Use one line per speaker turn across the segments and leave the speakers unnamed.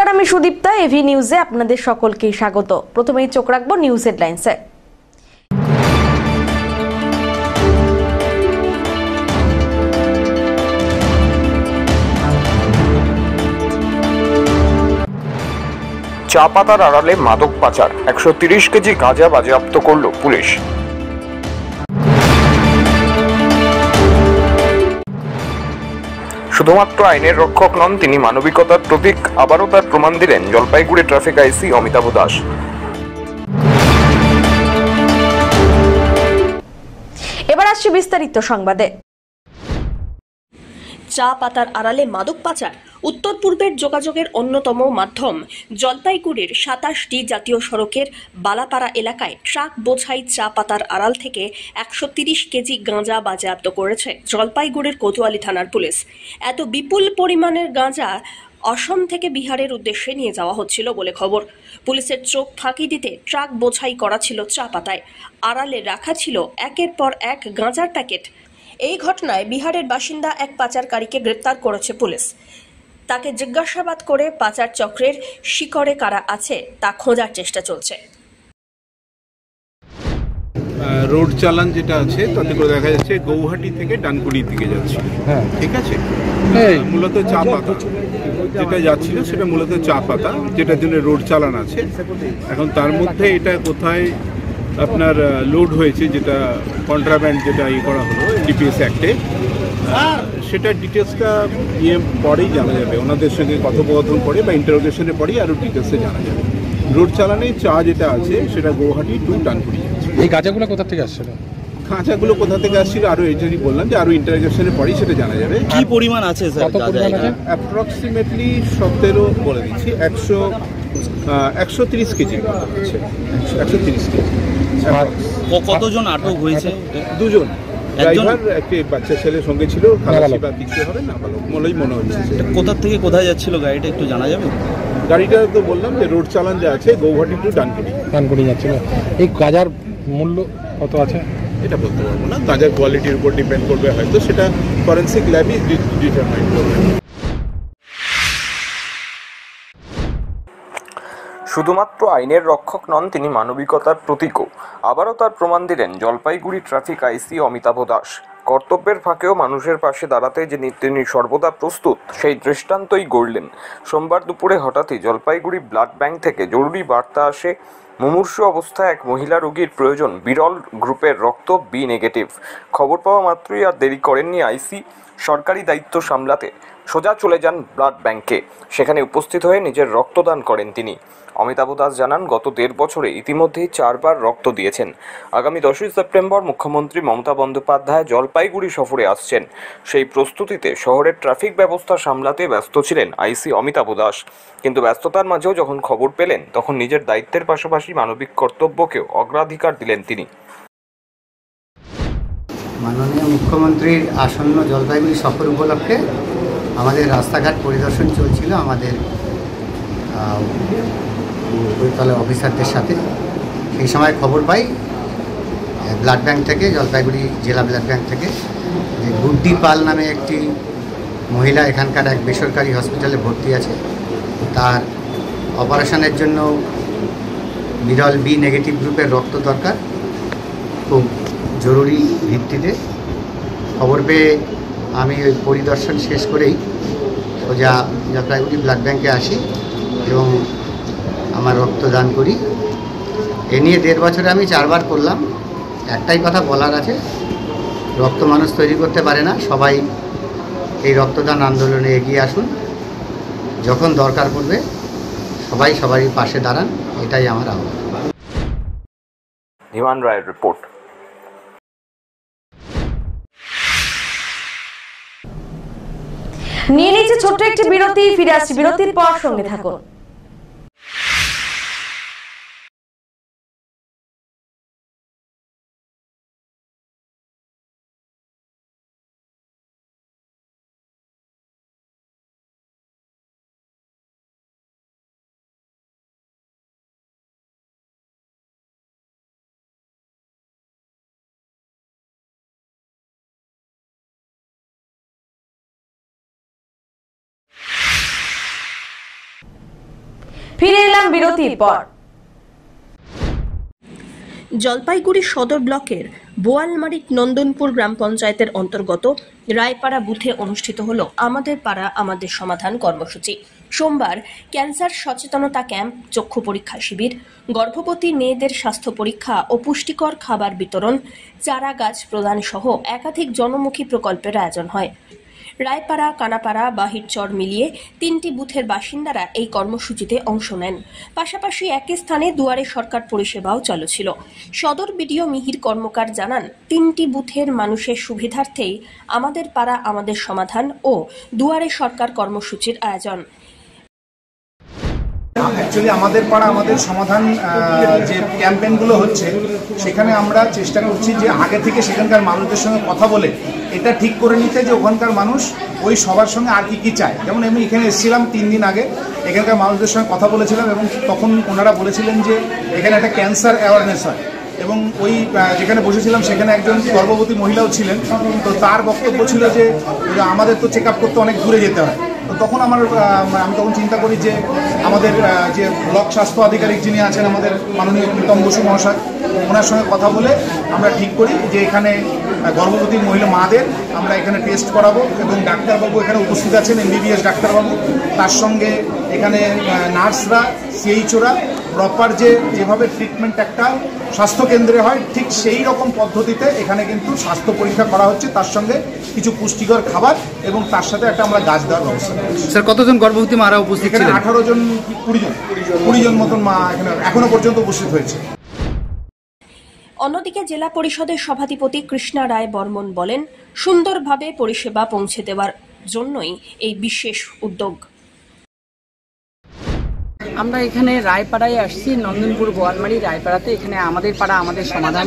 নমস্কার, আমি সুদীপ্তা। এভি নিউজে আপনাদের সকলকে স্বাগত। প্রথমেই চোখ রাখবো নিউজ হেডলাইন্সে।
চা পাতার আড়ালে মাদক পাচার, 130 কেজি গাঁজা বাজেয়াপ্ত করল পুলিশ। শুধুমাত্র আইনের রক্ষক নন, তিনি মানবিকতার প্রতীক। আবারও তার প্রমাণ দিলেন জলপাইগুড়ি ট্রাফিক আইসি অমিতাভ দাস।
এবার আসছে বিস্তারিত সংবাদে।
চা পাতার আড়ালে মাদক পাচার উত্তর পূর্বের যোগাযোগের অন্যতম মাধ্যম। জলপাইগুড়ির 27টি জাতীয় সড়কের বালাপাড়া এলাকায় ট্রাক বোঝাই চা পাতার আড়াল থেকে 130 কেজি গাঁজা বাজেয়াপ্ত করেছে জলপাইগুড়ির কোতোয়ালি থানার পুলিশ। এত বিপুল পরিমাণের গাঁজা অসম থেকে বিহারের উদ্দেশ্যে নিয়ে যাওয়া হচ্ছিল বলে খবর। পুলিশের চোখ ফাঁকি দিতে ট্রাক বোঝাই করা ছিল চা পাতায়, আড়ালে রাখা ছিল একের পর এক গাঁজার প্যাকেট। এই ঘটনায় বিহারের বাসিন্দা এক পাচারকারীকে গ্রেপ্তার করেছে পুলিশ। তাকে জিজ্ঞাসাবাদ করে পাচার চক্রের শিকড়ে কারা আছে তা খোঁজার চেষ্টা চলছে।
রোড চালান যেটা আছে তাতে করে দেখা যাচ্ছে গৌহাটি থেকে ডানকুনি দিকে যাচ্ছে। হ্যাঁ, ঠিক আছে। মূলত চা পাতা যেটা যাচ্ছিল সেটা মূলত চা পাতা, যেটার জন্য রোড চালান আছে। এখন তার মধ্যে এটা কোথায় আপনার লোড হয়েছে, যেটা কন্ট্রাব্যান্ড যেটা করা হলো ডিপিএস অ্যাক্টে, সেটা ডিটেলসটা পরেই জানা যাবে। ওনাদের সঙ্গে কথোপকথন পরে বা ইন্টারোগেশনের পরেই আরও ডিটেলসে জানা যাবে। রোড চালানে চা যেটা আছে সেটা গৌহাটি টু ডানকুনি যাচ্ছে।
এই গাঁজাগুলো কোথা থেকে আসছিল?
গাঁজাগুলো কোথা থেকে আসছিল আরও এটাই বললাম যে আরও ইন্টারোগেশনের পরেই সেটা জানা যাবে।
কি পরিমাণ আছে স্যার?
অ্যাপ্রক্সিমেটলি 17 বলে দিচ্ছি, 130 কেজি আছে। 130 কেজি।
কতজন আটক হয়েছে?
দুজন, ড্রাইভার, একটি বাচ্চা ছেলের সঙ্গে ছিল। খালাসি বা কিছু হবে না, ভালো মনে হচ্ছে।
কোথা থেকে কোথায় যাচ্ছিল গাড়িটা একটু জানা যাবে?
গাড়িটা তো বললাম যে রোড চালান যা আছে গৌহাটি টু ডানকুনি
যাচ্ছিল। এই গাঁজার মূল্য কত আছে
এটা বলতে পারবো না। গাঁজার কোয়ালিটির উপর ডিপেন্ড করবে, হয়তো সেটা ফরেন্সিক ল্যাবই ডিটারমাইন করবে।
শুধুমাত্র আইনের রক্ষক নন, তিনি মানবিকতার প্রতীকও। আবারও তার প্রমাণ দিলেন জলপাইগুড়ি ট্রাফিক আইসি অমিতাভ দাস। কর্তব্যের ফাঁকেও মানুষের পাশে দাঁড়াতে যে তিনি সর্বদা প্রস্তুত, সেই দৃষ্টান্তই গড়লেন। সোমবার দুপুরে হঠাৎই জলপাইগুড়ি ব্লাড ব্যাংক থেকে জরুরি বার্তা আসে, মুমূর্ষু অবস্থায় এক মহিলা রোগীর প্রয়োজন বিরল গ্রুপের রক্ত, বি নেগেটিভ। খবর পাওয়া মাত্রই আর দেরি করেননি আইসি। সরকারি দায়িত্ব সামলাতে সোজা চলে যান ব্লাড ব্যাংকে। সেখানে উপস্থিত হয়ে নিজের রক্তদান করেন তিনি। অমিতাভ দাস জানান, গত 1.5 বছরে ইতিমধ্যেই 4 বার রক্ত দিয়েছেন। আগামী 10ই সেপ্টেম্বর মুখ্যমন্ত্রী মমতা বন্দ্যোপাধ্যায় জলপাইগুড়ি সফরে আসছেন। সেই প্রস্তুতিতে শহরের ট্রাফিক ব্যবস্থা সামলাতে ব্যস্ত ছিলেন আইসি অমিতাভ দাস। কিন্তু ব্যস্ততার মাঝেও যখন খবর পেলেন, তখন নিজের দায়িত্বের পাশাপাশি মানবিক কর্তব্যকেও অগ্রাধিকার দিলেন তিনি।
মাননীয় মুখ্যমন্ত্রীর আসন্ন জলপাইগুড়ি সফর উপলক্ষে আমাদের রাস্তাঘাট পরিদর্শন চলছিল আমাদের উপরতলা অফিসারদের সাথে। সেই সময় খবর পাই ব্লাড ব্যাংক থেকে, জলপাইগুড়ি জেলা ব্লাড ব্যাংক থেকে, যে গুড্ডি পাল নামে একটি মহিলা এখানকার এক বেসরকারি হসপিটালে ভর্তি আছে। তার অপারেশনের জন্য বিরল বি নেগেটিভ গ্রুপের রক্ত দরকার, খুব জরুরি ভিত্তিতে। খবর পেয়ে আমি ওই পরিদর্শন শেষ করেই সোজা জলপাইগুড়ি ব্লাড ব্যাংকে আসি এবং আমার রক্তদান করি। এ নিয়ে 1.5 বছরে আমি 4 বার করলাম। একটাই কথা বলার আছে, রক্ত মানুষ তৈরি করতে পারে না। সবাই এই রক্তদান আন্দোলনে এগিয়ে আসুন। যখন দরকার পড়বে সবাই সবারই পাশে দাঁড়ান, এটাই আমার আহ্বান।
ধীমান রায়ের রিপোর্ট।
নিয়ে নিচ্ছে ছোট্ট একটি বিরতি। ফিরে আসছি বিরতির পর, সঙ্গে থাকুন। ফিরে এলাম বিরতির পর।
জলপাইগুড়ি সদর ব্লকের বোয়ালমারিক নন্দনপুর গ্রাম পঞ্চায়েতের অন্তর্গত রায়পাড়া বুথে অনুষ্ঠিত হল আমাদের পাড়া আমাদের সমাধান কর্মসূচি। সোমবার ক্যান্সার সচেতনতা ক্যাম্প, চক্ষু পরীক্ষা শিবির, গর্ভবতী মেয়েদের স্বাস্থ্য পরীক্ষা ও পুষ্টিকর খাবার বিতরণ, চারা গাছ প্রদান সহ একাধিক জনমুখী প্রকল্পের আয়োজন হয়। রায়পাড়া, কানাপাড়া, বাহিরচর মিলিয়ে 3টি বুথের বাসিন্দারা এই কর্মসূচিতে অংশ নেন। পাশাপাশি একই স্থানে দুয়ারে সরকার পরিষেবাও চালু ছিল। সদর বিডিও মিহির কর্মকার জানান, 3টি বুথের মানুষের সুবিধার্থেই আমাদের পাড়া আমাদের সমাধান ও দুয়ারে সরকার কর্মসূচির আয়োজন।
অ্যাকচুয়ালি আমাদের পাড়া আমাদের সমাধান যে ক্যাম্পেইনগুলো হচ্ছে সেখানে আমরা চেষ্টা করছি যে আগে থেকে সেখানকার মানুষদের সঙ্গে কথা বলে এটা ঠিক করে নিতে যে ওখানকার মানুষ ওই সবার সঙ্গে আর কি চায়। যেমন আমি এখানে এসেছিলাম 3 দিন আগে, এখানকার মানুষদের সঙ্গে কথা বলেছিলাম এবং তখন ওনারা বলেছিলেন যে এখানে একটা ক্যান্সার অ্যাওয়ারনেস হয় এবং ওই যেখানে বসেছিলাম সেখানে একজন গর্ভবতী মহিলাও ছিলেন। তো তার বক্তব্য ছিল যে আমাদের তো চেক আপ করতে অনেক দূরে যেতে হয়। তো তখন আমি তখন চিন্তা করি যে আমাদের যে ব্লক স্বাস্থ্য আধিকারিক যিনি আছেন আমাদের মাননীয় প্রীতম বসু মহাশয়, ওনার সঙ্গে কথা বলে আমরা ঠিক করি যে এখানে গর্ভবতী মহিলা মাদের আমরা এখানে টেস্ট করাবো এবং ডাক্তারবাবু এখানে উপস্থিত আছেন, MBBS ডাক্তারবাবু, তার সঙ্গে এখানে নার্সরা, CHOরা প্রপার যেভাবে ট্রিটমেন্ট একটা স্বাস্থ্যকেন্দ্রে হয় ঠিক সেই রকম পদ্ধতিতে এখানে কিন্তু স্বাস্থ্য পরীক্ষা করা হচ্ছে, তার সঙ্গে কিছু পুষ্টিকর খাবার এবং তার সাথে একটা আমরা গাছ দেওয়ার ব্যবস্থা করছি।
স্যার, কতজন গর্ভবতী মারা উপস্থিত ছিলেন?
18 জন 20 জন মতন মা এখানে এখনো পর্যন্ত উপস্থিত হয়েছে।
অন্যদিকে জেলা পরিষদের সভাধিপতি কৃষ্ণা রায় বর্মন বলেন, সুন্দরভাবে পরিষেবা পৌঁছে দেওয়ার জন্যই এই বিশেষ উদ্যোগ।
আমরা এখানে রায়পাড়ায় আসছি, নন্দনপুর বোয়ালমারি রায়পাড়াতে। এখানে আমাদের পাড়া আমাদের সমাধান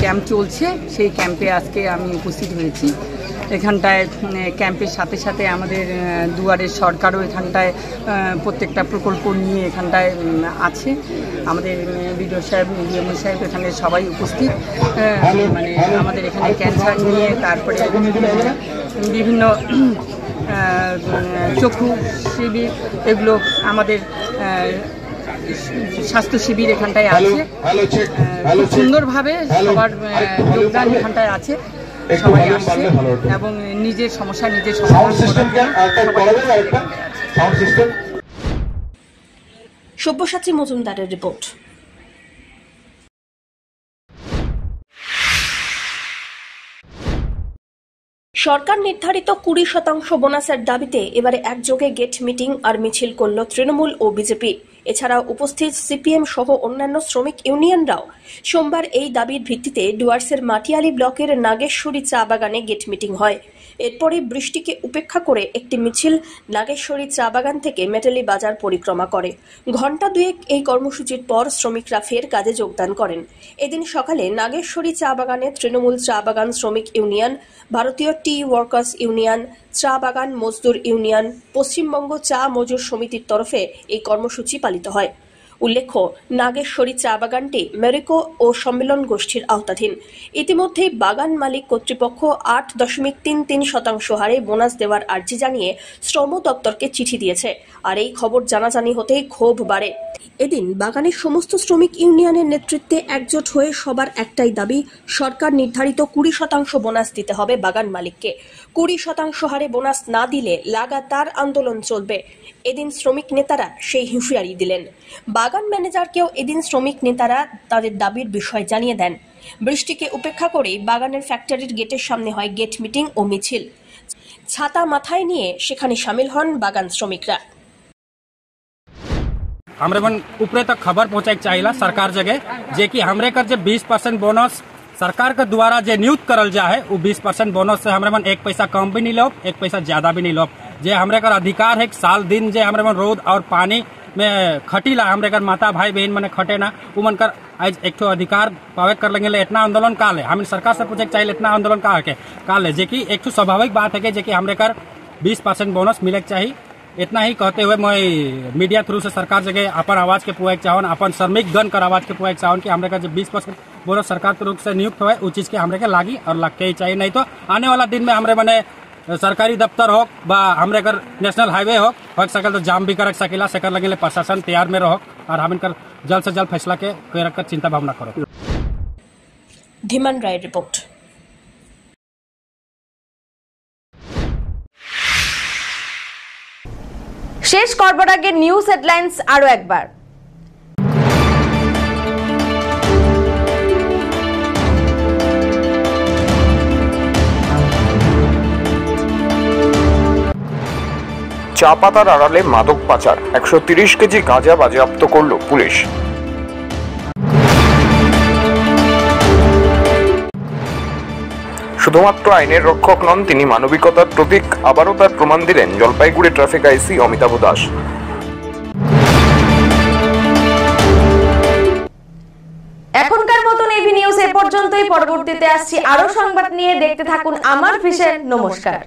ক্যাম্প চলছে, সেই ক্যাম্পে আজকে আমি উপস্থিত হয়েছি। এখানটায় ক্যাম্পের সাথে সাথে আমাদের দুয়ারের সরকারও এখানটায় প্রত্যেকটা প্রকল্প নিয়ে এখানটায় আছে। আমাদের বিডিও সাহেব, ডিএমও সাহেব এখানে সবাই উপস্থিত। মানে আমাদের এখানে ক্যান্সার নিয়ে, তারপরে বিভিন্ন চক্ষু শিবির, এগুলো আমাদের স্বাস্থ্য শিবির এখানটায় আছে। খুব সুন্দরভাবে সবার যোগদান এখানটায় আছে, সবাই আসছে এবং নিজের সমস্যা নিজের সমাধান।
সব্যসাচী মজুমদারের রিপোর্ট। সরকার নির্ধারিত 20% বোনাসের দাবিতে এবারে একযোগে গেট মিটিং আর মিছিল করল তৃণমূল ও বিজেপি। এছাড়াও উপস্থিত CPM সহ অন্যান্য শ্রমিক ইউনিয়নরাও। সোমবার এই দাবির ভিত্তিতে ডুয়ার্সের মাটিয়ালি ব্লকের নাগেশ্বরী চা বাগানে গেট মিটিং হয়। এরপরে বৃষ্টিকে উপেক্ষা করে একটি মিছিল নাগেশ্বরী চা বাগান থেকে মেটালি বাজার পরিক্রমা করে। ঘণ্টা দুয়েক এই কর্মসূচির পর শ্রমিকরা ফের কাজে যোগদান করেন। এদিন সকালে নাগেশ্বরী চা বাগানে তৃণমূল চা বাগান শ্রমিক ইউনিয়ন, ভারতীয় টি ওয়ার্কার্স ইউনিয়ন, চা বাগান মজদুর ইউনিয়ন, পশ্চিমবঙ্গ চা মজুর সমিতির তরফে এই কর্মসূচি পালিত হয়। উল্লেখ্য, নাগেশ্বরী চা বাগানটি মেরিকো ও সম্মেলন গোষ্ঠীর আওতাধীন। ইতিমধ্যেই বাগান মালিক কর্তৃপক্ষ 8.33% হারে বোনাস দেওয়ার আর্জি জানিয়ে শ্রম দপ্তরকে চিঠি দিয়েছে। আর এই খবর জানাজানি হতেই ক্ষোভ বাড়ে। এদিন বাগানের সমস্ত শ্রমিক ইউনিয়নের নেতৃত্বে একজোট হয়ে সবার একটাই দাবি, সরকার নির্ধারিত 20% বোনাস দিতে হবে বাগান মালিককে। 20% হারে বোনাস না দিলে লাগাতার আন্দোলন চলবে। এদিন শ্রমিক নেতারা সেই হুঁশিয়ারি দিলেন। বাগান ম্যানেজারকেও এদিন শ্রমিক নেতারা তাদের দাবির বিষয় জানিয়ে দেন। বৃষ্টিকে উপেক্ষা করে বাগানের ফ্যাক্টরির গেটের সামনে হয় গেট মিটিং ও মিছিল। ছাতা মাথায় নিয়ে সেখানে শামিল হন বাগান শ্রমিকরা।
हमरे मन ऊपरे तक खबर पहुंचाए चाहिए सरकार जगह जे कि हमरे कर जे 20% बोनस सरकार के द्वारा जे नियुक्त करल जा है वो 20% बोनस से हमरे मन 1 पैसा कम भी नहीं लो, 1 पैसा ज्यादा भी नहीं लो। जे हमरे कर अधिकार है साल दिन जे हमरे मन रोड और पानी में खटीला, हमरे कर माता भाई बहन मने खटे ना, वो मन कर आज एक ठो अधिकार पावे कर लेंगे। इतना आंदोलन का ले हम सरकार से पूछे चाहिए इतना आंदोलन का ले जे कि एक ठो स्वाभाविक बात है कि जे कि हमरे कर 20% बोनस मिले चाहिए। इतना ही कहते हुए मैं मीडिया थ्रू से सरकार जगह अपन आवाज के पुआक चाहन, अपन श्रमिक गण कर आवाज के पुआक चाहन कि हमरे का जो 20% बोनस सरकार के रूप से नियुक्त हुए उस चीज के हमरे के लागी और लग के ही चाहिए। नहीं तो आने वाला दिन में हमरे मने सरकारी दफ्तर हो बा हमरे कर नेशनल हाईवे हो सकल तो जाम भी कर सकेला सेकर लगे प्रशासन तैयार में रहो और हम इनकर जल्द से जल्द फैसला के कोई रखकर चिंता भावना करो।
धीमान राय रिपोर्ट।
শেষ করবার আগে নিউজ হেডলাইন্স আরো একবার।
চা পাতার আড়ালে মাদক পাচার, 130 কেজি গাঁজা বাজেয়াপ্ত করল পুলিশ। শুধুমাত্র আইনের রক্ষক নন, তিনি মানবিকতার প্রতীক, আবারও তার প্রমাণ দিলেন জলপাইগুড়ি ট্রাফিক আইসি অমিতাভ দাস।
এখনকার মতন এভি নিউজ এ পর্যন্তই। পরবর্তীতে আসছি আরো সংবাদ নিয়ে, দেখতে থাকুন আমার ভিশন। নমস্কার।